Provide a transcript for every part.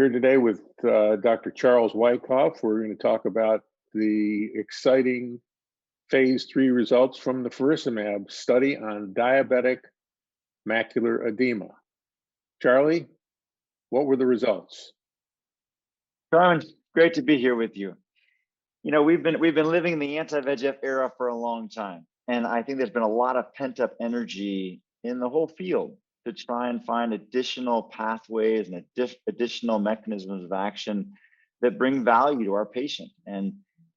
here today with Dr. Charles Wykoff. We're going to talk about the exciting phase 3 results from the Faricimab study on diabetic macular edema. Charlie, what were the results? Carmen, great to be here with you. You know, we've been living in the anti-VEGF era for a long time, and I think there's been a lot of pent-up energy in the whole field to try and find additional pathways and additional mechanisms of action that bring value to our patient. And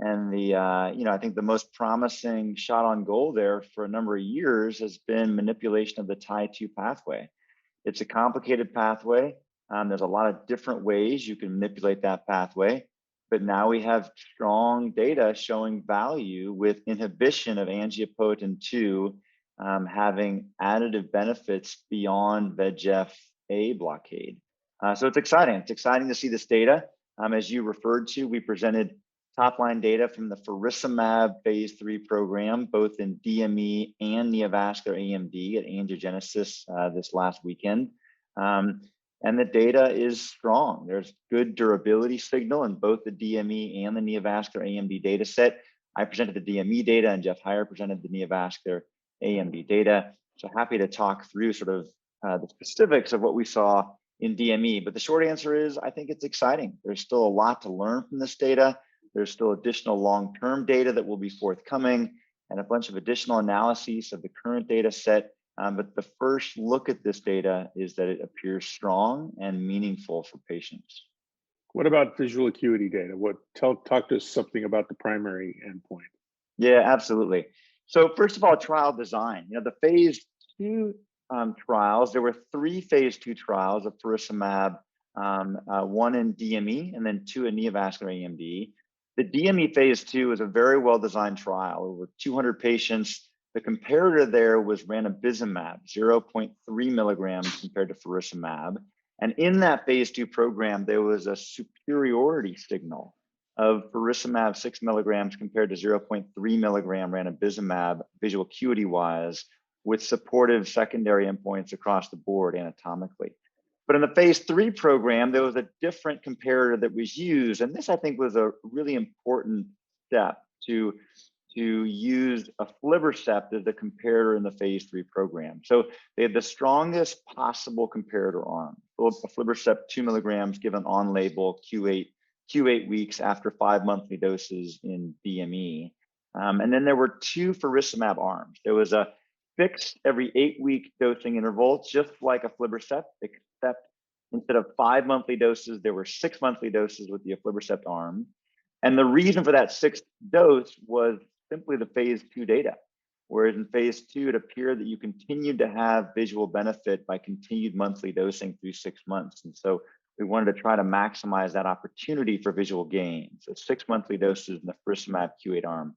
I think the most promising shot on goal there for a number of years has been manipulation of the Tie2 pathway. It's a complicated pathway. There's a lot of different ways you can manipulate that pathway, but now we have strong data showing value with inhibition of angiopoietin-2 having additive benefits beyond VEGF-A blockade. So it's exciting. It's exciting to see this data. As you referred to, we presented top-line data from the Faricimab phase 3 program, both in DME and neovascular AMD at Angiogenesis this last weekend. And the data is strong. There's good durability signal in both the DME and the neovascular AMD data set. I presented the DME data and Jeff Heyer presented the neovascular AMD data. So happy to talk through sort of the specifics of what we saw in DME. But the short answer is, I think it's exciting. There's still a lot to learn from this data. There's still additional long-term data that will be forthcoming and a bunch of additional analyses of the current data set. But the first look at this data is that it appears strong and meaningful for patients. What about visual acuity data? Talk to us something about the primary endpoint. Yeah, absolutely. So first of all, trial design. You know, the phase 2 trials, there were 3 phase 2 trials of Faricimab, 1 in DME and then 2 in neovascular AMD. The DME phase 2 is a very well-designed trial, over 200 patients. The comparator there was ranibizumab, 0.3 milligrams compared to Faricimab. And in that phase 2 program, there was a superiority signal of Faricimab 6 milligrams compared to 0.3 milligram ranibizumab visual acuity wise, with supportive secondary endpoints across the board anatomically. But in the phase 3 program, there was a different comparator that was used. And this, I think, was a really important step to use aflibercept as the comparator in the phase 3 program. So they had the strongest possible comparator arm, aflibercept 2 milligrams given on label Q8 weeks after 5 monthly doses in DME. And then there were 2 Faricimab arms. There was a fixed every 8-week dosing interval, just like aflibercept, except instead of 5 monthly doses, there were 6 monthly doses with the aflibercept arm. And the reason for that 6th dose was simply the phase 2 data, whereas in phase 2, it appeared that you continued to have visual benefit by continued monthly dosing through 6 months. And so we wanted to try to maximize that opportunity for visual gain. So 6 monthly doses in the Faricimab Q8 arm.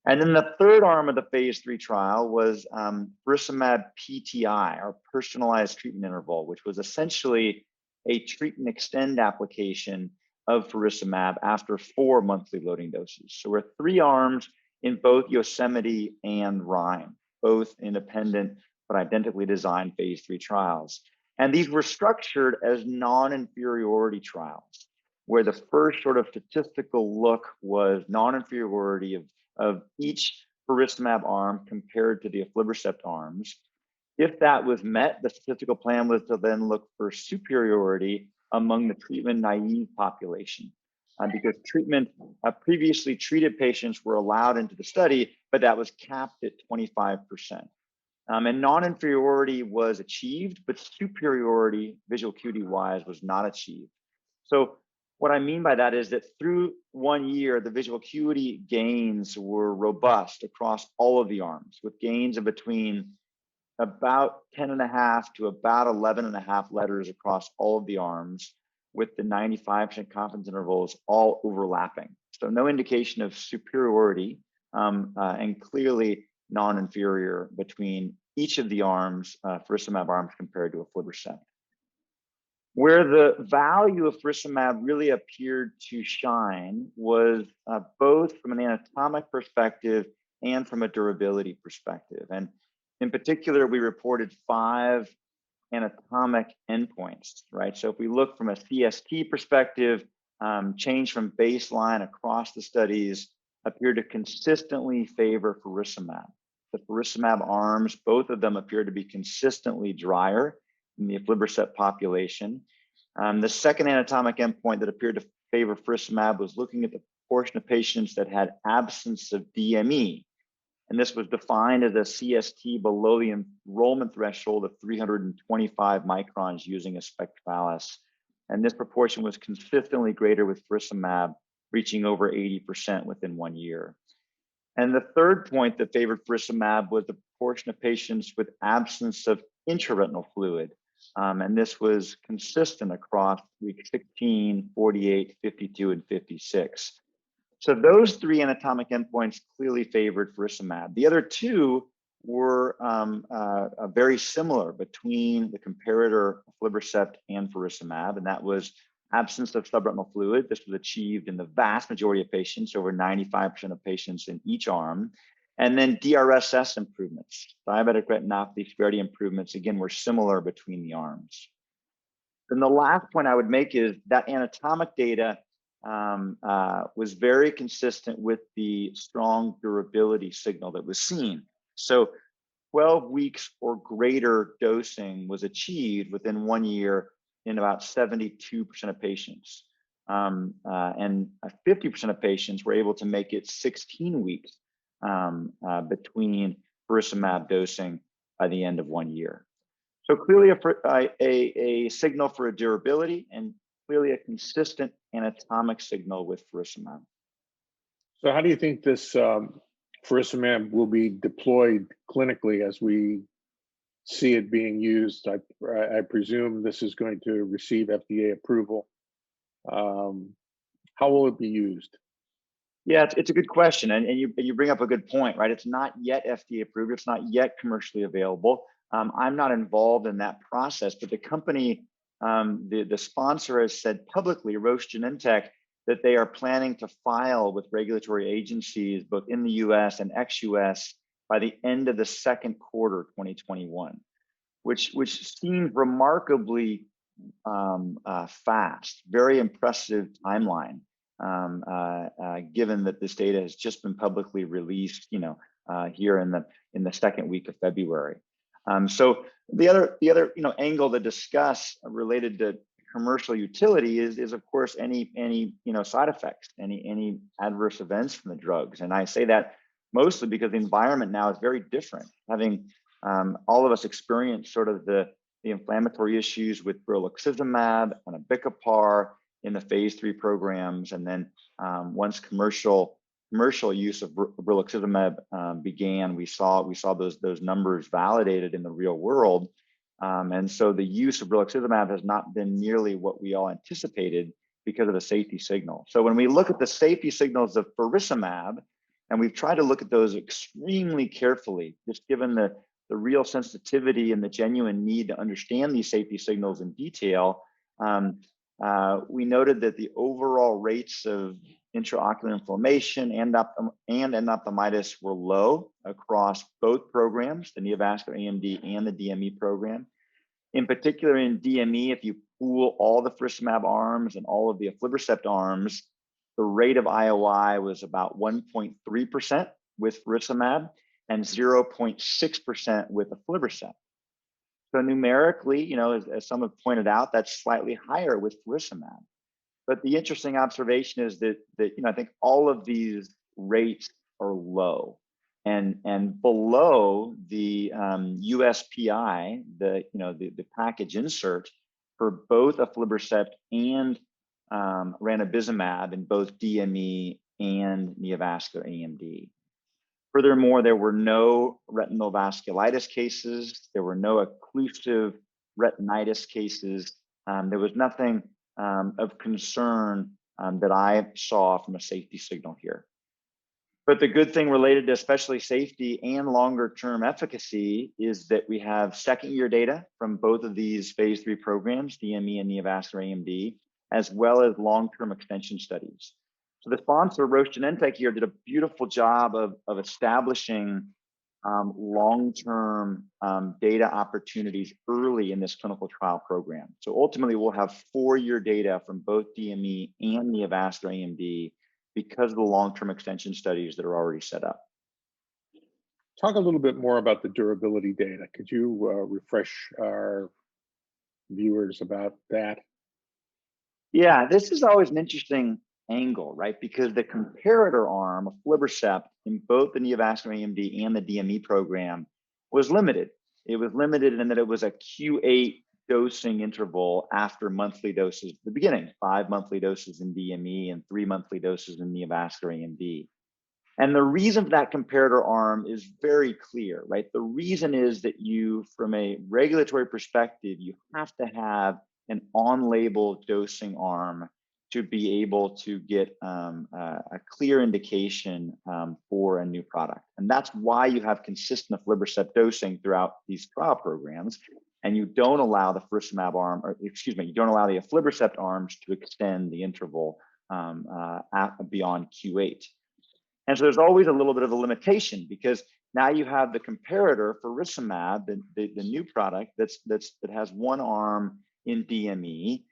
And then the 3rd arm of the phase 3 trial was Faricimab PTI, or personalized treatment interval, which was essentially a treat and extend application of Faricimab after 4 monthly loading doses. So we're 3 arms in both Yosemite and Rhine, both independent but identically designed phase 3 trials. And these were structured as non-inferiority trials, where the first sort of statistical look was non-inferiority of each Faricimab arm compared to the aflibercept arms. If that was met, the statistical plan was to then look for superiority among the treatment naive population. Because previously treated patients were allowed into the study, but that was capped at 25%. And non-inferiority was achieved, but superiority visual acuity wise was not achieved. So what I mean by that is that through 1 year, the visual acuity gains were robust across all of the arms, with gains of between about 10.5 to about 11.5 letters across all of the arms, with the 95% confidence intervals all overlapping. So no indication of superiority and clearly non-inferior between each of the arms, Faricimab arms compared to aflibercept. Where the value of Faricimab really appeared to shine was both from an anatomic perspective and from a durability perspective. And in particular, we reported 5 anatomic endpoints, right? So if we look from a CST perspective, change from baseline across the studies appear to consistently favor faricimab. The faricimab arms, both of them appear to be consistently drier in the aflibercept population. The second anatomic endpoint that appeared to favor faricimab was looking at the proportion of patients that had absence of DME. And this was defined as a CST below the enrollment threshold of 325 microns using a spectralis. And this proportion was consistently greater with faricimab, reaching over 80% within 1 year. And the third point that favored faricimab was the proportion of patients with absence of intraretinal fluid. And this was consistent across week 16, 48, 52, and 56. So those three anatomic endpoints clearly favored faricimab. The other two were very similar between the comparator aflibercept and faricimab, and that was absence of subretinal fluid. This was achieved in the vast majority of patients, over 95% of patients in each arm. And then DRSS improvements, diabetic retinopathy severity improvements, again, were similar between the arms. And the last point I would make is that anatomic data was very consistent with the strong durability signal that was seen. So 12 weeks or greater dosing was achieved within 1 year in about 72% of patients. And 50% of patients were able to make it 16 weeks between faricimab dosing by the end of 1 year. So clearly a signal for a durability and clearly a consistent anatomic signal with faricimab. So how do you think this faricimab will be deployed clinically as we see it being used? I presume this is going to receive FDA approval. How will it be used? Yeah, it's a good question. And you bring up a good point, right? It's not yet FDA approved. It's not yet commercially available. I'm not involved in that process, but the company, the sponsor has said publicly, Roche Genentech, that they are planning to file with regulatory agencies, both in the US and ex-US, by the end of the second quarter 2021, which seemed remarkably fast, very impressive timeline, given that this data has just been publicly released, here in the second week of February. So the other angle to discuss related to commercial utility is of course any side effects, any adverse events from the drugs. And I say that mostly because the environment now is very different, having all of us experience sort of the inflammatory issues with brilaroxazimab and abicipar in the phase 3 programs, and then once commercial use of brilaroxazimab began, we saw those numbers validated in the real world. And so the use of brilaroxazimab has not been nearly what we all anticipated because of the safety signal. So when we look at the safety signals of faricimab, and we've tried to look at those extremely carefully, just given the real sensitivity and the genuine need to understand these safety signals in detail, we noted that the overall rates of intraocular inflammation and endophthalmitis were low across both programs, the neovascular AMD and the DME program. In particular, in DME, if you pool all the faricimab arms and all of the aflibercept arms, the rate of IOI was about 1.3% with faricimab and 0.6% with aflibercept. So numerically, as some have pointed out, that's slightly higher with faricimab. But the interesting observation is that I think all of these rates are low, and below the USPI, the package insert for both aflibercept and ranibizumab in both DME and neovascular AMD. Furthermore, there were no retinal vasculitis cases. There were no occlusive retinitis cases. There was nothing of concern that I saw from a safety signal here. But the good thing related to especially safety and longer term efficacy is that we have second year data from both of these phase 3 programs, DME and neovascular AMD, as well as long-term extension studies. So the sponsor, Roche Genentech, here did a beautiful job of establishing long-term data opportunities early in this clinical trial program. So ultimately, we'll have 4-year data from both DME and neovascular AMD because of the long-term extension studies that are already set up. Talk a little bit more about the durability data. Could you refresh our viewers about that? Yeah, this is always an interesting angle, right? Because the comparator arm of aflibercept in both the neovascular AMD and the DME program was limited. It was limited in that it was a Q8 dosing interval after monthly doses at the beginning, 5 monthly doses in DME and 3 monthly doses in neovascular AMD. And the reason for that comparator arm is very clear, right? The reason is that you, from a regulatory perspective, you have to have an on-label dosing arm to be able to get a clear indication for a new product. And that's why you have consistent aflibercept dosing throughout these trial programs. And you don't allow the faricimab arm, or excuse me, you don't allow the aflibercept arms to extend the interval beyond Q8. And so there's always a little bit of a limitation because now you have the comparator for faricimab, the new product that has one arm in DME,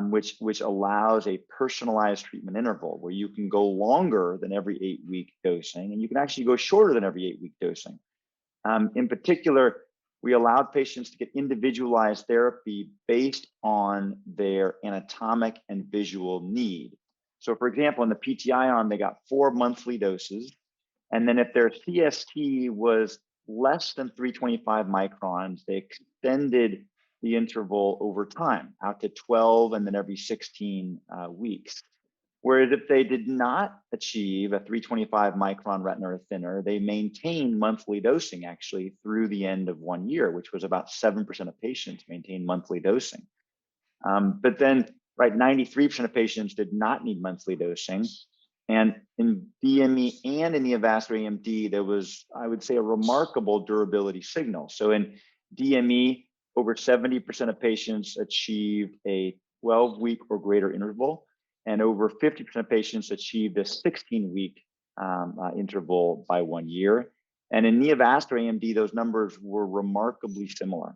which allows a personalized treatment interval where you can go longer than every 8-week dosing, and you can actually go shorter than every 8-week dosing. In particular, we allowed patients to get individualized therapy based on their anatomic and visual need. So for example, in the PTI arm, they got 4 monthly doses. And then if their CST was less than 325 microns, they extended the interval over time out to 12 and then every 16 weeks. Whereas if they did not achieve a 325 micron retina or thinner, they maintained monthly dosing actually through the end of 1 year, which was about 7% of patients maintained monthly dosing. But then, right, 93% of patients did not need monthly dosing. And in DME and in neovascular AMD, there was, I would say, a remarkable durability signal. So in DME, over 70% of patients achieved a 12-week or greater interval, and over 50% of patients achieved a 16-week interval by 1 year. And in neovascular AMD, those numbers were remarkably similar.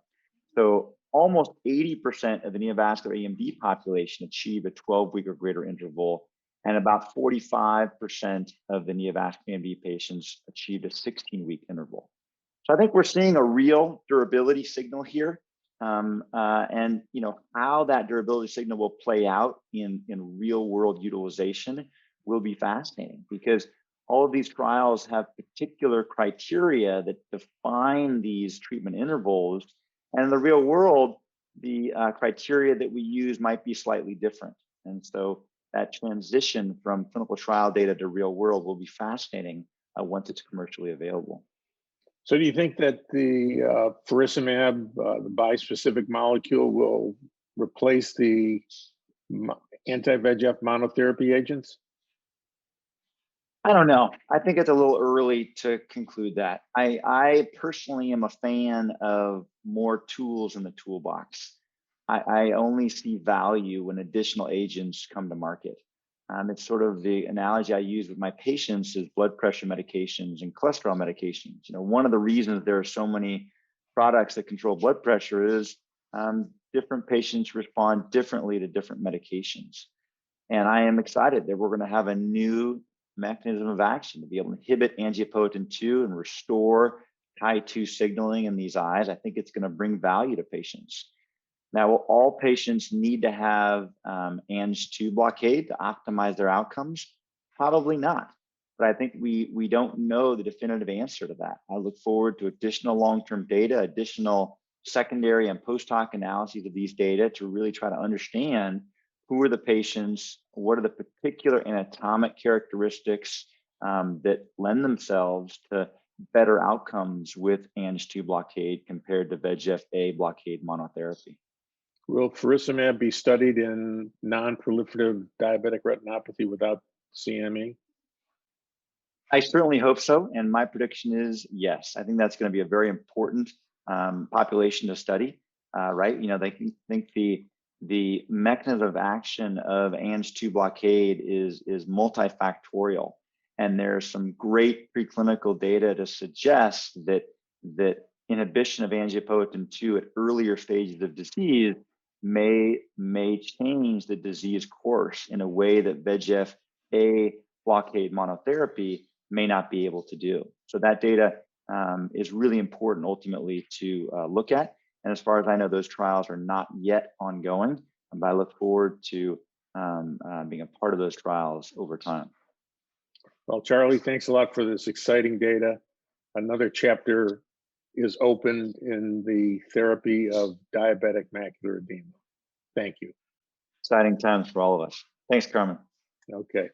So almost 80% of the neovascular AMD population achieved a 12-week or greater interval, and about 45% of the neovascular AMD patients achieved a 16-week interval. So I think we're seeing a real durability signal here. And you know, how that durability signal will play out in real world utilization will be fascinating, because all of these trials have particular criteria that define these treatment intervals. And in the real world, the criteria that we use might be slightly different. And so that transition from clinical trial data to real world will be fascinating once it's commercially available. So do you think that the faricimab, the bispecific molecule, will replace the anti-VEGF monotherapy agents? I don't know. I think it's a little early to conclude that. I personally am a fan of more tools in the toolbox. I only see value when additional agents come to market. It's sort of the analogy I use with my patients is blood pressure medications and cholesterol medications. You know, one of the reasons there are so many products that control blood pressure is different patients respond differently to different medications. And I am excited that we're going to have a new mechanism of action to be able to inhibit angiopoietin 2 and restore Tie2 signaling in these eyes. I think it's going to bring value to patients. Now, will all patients need to have Ang2 blockade to optimize their outcomes? Probably not. But I think we don't know the definitive answer to that. I look forward to additional long-term data, additional secondary and post-hoc analyses of these data to really try to understand who are the patients, what are the particular anatomic characteristics that lend themselves to better outcomes with Ang2 blockade compared to VEGF-A blockade monotherapy. Will faricimab be studied in non-proliferative diabetic retinopathy without CME? I certainly hope so. And my prediction is yes. I think that's going to be a very important population to study, right? You know, they think the mechanism of action of Ang2 blockade is multifactorial. And there's some great preclinical data to suggest that inhibition of angiopoietin 2 at earlier stages of disease may change the disease course in a way that VEGF-A blockade monotherapy may not be able to do. So that data is really important ultimately to look at. And as far as I know, those trials are not yet ongoing, but I look forward to being a part of those trials over time. Well, Charlie, thanks a lot for this exciting data. Another chapter is opened in the therapy of diabetic macular edema. Thank you. Exciting times for all of us. Thanks, Carmen. Okay.